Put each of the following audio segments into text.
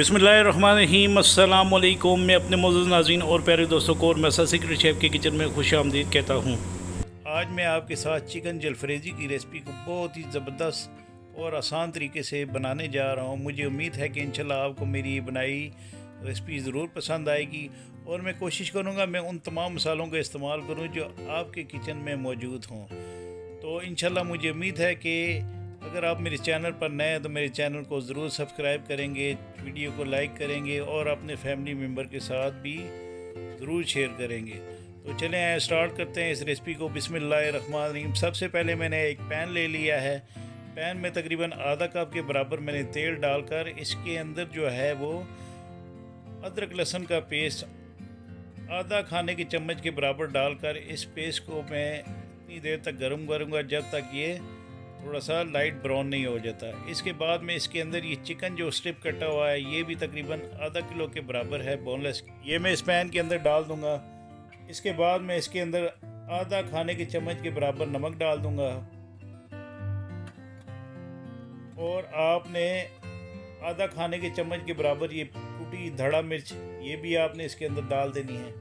बिस्मिल्लाहिर्रहमानिर्रहीम। अस्सलाम वालेकुम। मैं अपने मौजूद नाज़रीन और प्यारे दोस्तों को और मैसा सीक्रेट शेफ़ के किचन में खुश आमदीद कहता हूँ। आज मैं आपके साथ चिकन जलफ्रेज़ी की रेसिपी को बहुत ही ज़बरदस्त और आसान तरीके से बनाने जा रहा हूँ। मुझे उम्मीद है कि इंशाल्लाह आपको मेरी ये बनाई रेसिपी ज़रूर पसंद आएगी और मैं कोशिश करूँगा मैं उन तमाम मसालों का इस्तेमाल करूँ जो आपके किचन में मौजूद हों। तो इंशाल्लाह मुझे उम्मीद है कि अगर आप मेरे चैनल पर नए हैं तो मेरे चैनल को ज़रूर सब्सक्राइब करेंगे, वीडियो को लाइक करेंगे और अपने फैमिली मेम्बर के साथ भी ज़रूर शेयर करेंगे। तो चलें स्टार्ट करते हैं इस रेसिपी को। बिस्मिल्लाहिर्रहमानिर्रहीम। सबसे पहले मैंने एक पैन ले लिया है। पैन में तकरीबन आधा कप के बराबर मैंने तेल डालकर इसके अंदर जो है वो अदरक लहसुन का पेस्ट आधा खाने के चम्मच के बराबर डालकर इस पेस्ट को मैं इतनी देर तक गर्म करूँगा जब तक ये थोड़ा सा लाइट ब्राउन नहीं हो जाता। इसके बाद में इसके अंदर ये चिकन जो स्ट्रिप कटा हुआ है ये भी तकरीबन आधा किलो के बराबर है बोनलेस, ये मैं इस पैन के अंदर डाल दूंगा। इसके बाद मैं इसके अंदर आधा खाने के चम्मच के बराबर नमक डाल दूंगा और आपने आधा खाने के चम्मच के बराबर ये कुटी धड़ा मिर्च ये भी आपने इसके अंदर डाल देनी है।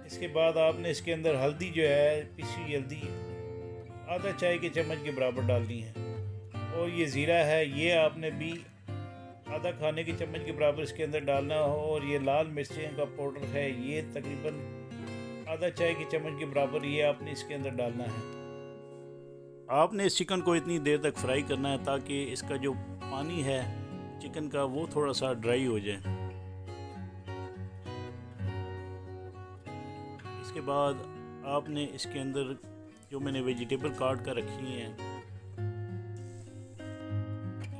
इसके बाद आपने इसके अंदर हल्दी जो है पिसी हल्दी आधा चाय के चम्मच के बराबर डालनी है और ये ज़ीरा है ये आपने भी आधा खाने के चम्मच के बराबर इसके अंदर डालना हो और ये लाल मिर्चें का पाउडर है ये तकरीबन आधा चाय के चम्मच के बराबर ये आपने इसके अंदर डालना है। आपने इस चिकन को इतनी देर तक फ्राई करना है ताकि इसका जो पानी है चिकन का वो थोड़ा सा ड्राई हो जाए। इसके बाद आपने इसके अंदर जो मैंने वेजिटेबल काट कर रखी हैं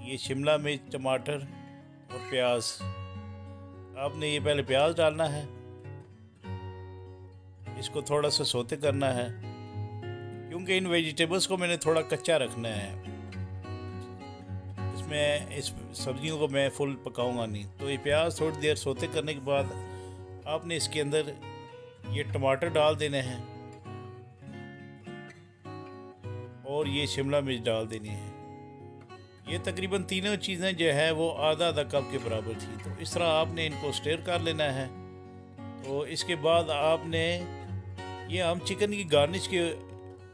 ये शिमला मिर्च, टमाटर और प्याज, आपने ये पहले प्याज डालना है, इसको थोड़ा सा सोते करना है क्योंकि इन वेजिटेबल्स को मैंने थोड़ा कच्चा रखना है। इसमें इस सब्जियों को मैं फुल पकाऊंगा नहीं। तो ये प्याज थोड़ी देर सोते करने के बाद आपने इसके अंदर ये टमाटर डाल देने हैं और ये शिमला मिर्च डाल देनी है। ये तकरीबन तीनों चीज़ें जो है वो आधा आधा कप के बराबर थी। तो इस तरह आपने इनको स्टेर कर लेना है। तो इसके बाद आपने ये हम चिकन की गार्निश के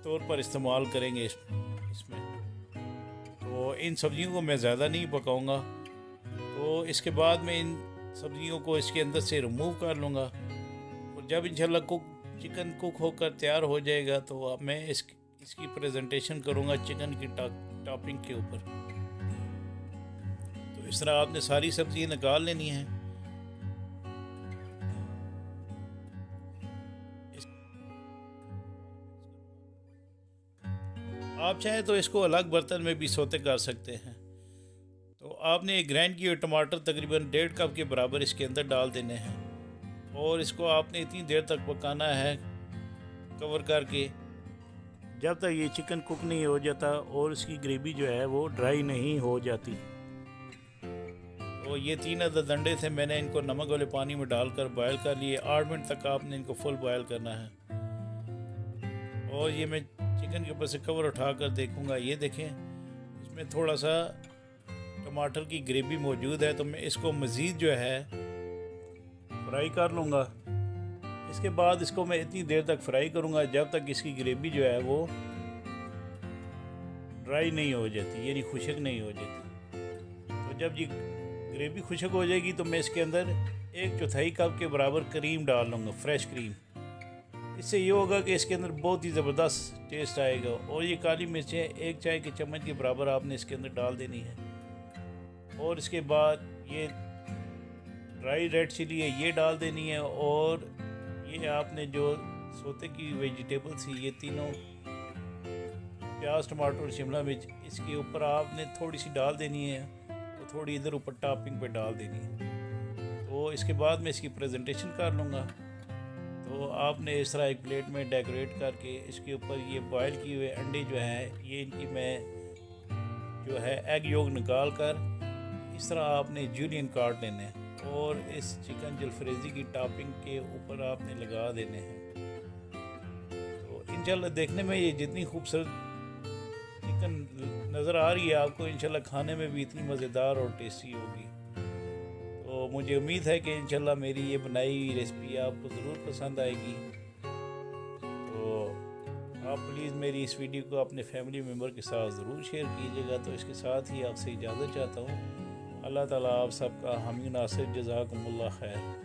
तौर पर इस्तेमाल करेंगे इसमें। तो इन सब्जियों को मैं ज़्यादा नहीं पकाऊंगा। तो इसके बाद मैं इन सब्जियों को इसके अंदर से रिमूव कर लूँगा और जब इंशाल्लाह चिकन कुक होकर तैयार हो जाएगा तो अब मैं इसकी प्रेजेंटेशन करूँगा चिकन की टॉपिंग के ऊपर। तो इस तरह आपने सारी सब्ज़ी निकाल लेनी है। आप चाहें तो इसको अलग बर्तन में भी सोते कर सकते हैं। तो आपने एक ग्राइंड किए टमाटर तकरीबन 1.5 कप के बराबर इसके अंदर डाल देने हैं और इसको आपने इतनी देर तक पकाना है कवर करके जब तक ये चिकन कुक नहीं हो जाता और इसकी ग्रेवी जो है वो ड्राई नहीं हो जाती। तो ये 3 अदद अंडे थे, मैंने इनको नमक वाले पानी में डालकर बॉयल कर लिए। 8 मिनट तक आपने इनको फुल बॉयल करना है और ये मैं चिकन के ऊपर से कवर उठाकर देखूंगा। ये देखें इसमें थोड़ा सा टमाटर की ग्रेवी मौजूद है तो मैं इसको मज़ीद जो है फ्राई कर लूँगा। इसके बाद इसको मैं इतनी देर तक फ्राई करूँगा जब तक इसकी ग्रेवी जो है वो ड्राई नहीं हो जाती यानी खुशक नहीं हो जाती। तो जब ये ग्रेवी खुशक हो जाएगी तो मैं इसके अंदर 1/4 कप के बराबर क्रीम डाल लूँगा, फ्रेश क्रीम। इससे ये होगा कि इसके अंदर बहुत ही ज़बरदस्त टेस्ट आएगा। और ये काली मिर्चें 1 चाय के चम्मच के बराबर आपने इसके अंदर डाल देनी है और इसके बाद ये ड्राई रेड चिली है ये डाल देनी है और ये आपने जो सोते की वेजिटेबल्स थी ये तीनों प्याज, टमाटर और शिमला मिर्च इसके ऊपर आपने थोड़ी सी डाल देनी है और थोड़ी इधर ऊपर टॉपिंग पे डाल देनी है। तो इसके बाद मैं इसकी प्रेजेंटेशन कर लूँगा। तो आपने इस तरह एक प्लेट में डेकोरेट करके इसके ऊपर ये बॉयल किए हुए अंडे जो हैं ये इनकी मैं जो है एग योग निकाल कर इस तरह आपने जूलियन काट लेने हैं और इस चिकन जलफ्रेज़ी की टॉपिंग के ऊपर आपने लगा देने हैं। तो इन इंशाल्लाह देखने में ये जितनी खूबसूरत चिकन नज़र आ रही है आपको, इंशाल्लाह खाने में भी इतनी मज़ेदार और टेस्टी होगी। तो मुझे उम्मीद है कि इंशाल्लाह मेरी ये बनाई हुई रेसिपी आपको ज़रूर पसंद आएगी। तो आप प्लीज़ मेरी इस वीडियो को अपने फैमिली मेम्बर के साथ ज़रूर शेयर कीजिएगा। तो इसके साथ ही आपसे इजाज़त चाहता हूँ। अल्लाह ताला आप सबका हामी नासिर, जज़ाकुमुल्लाह खैर।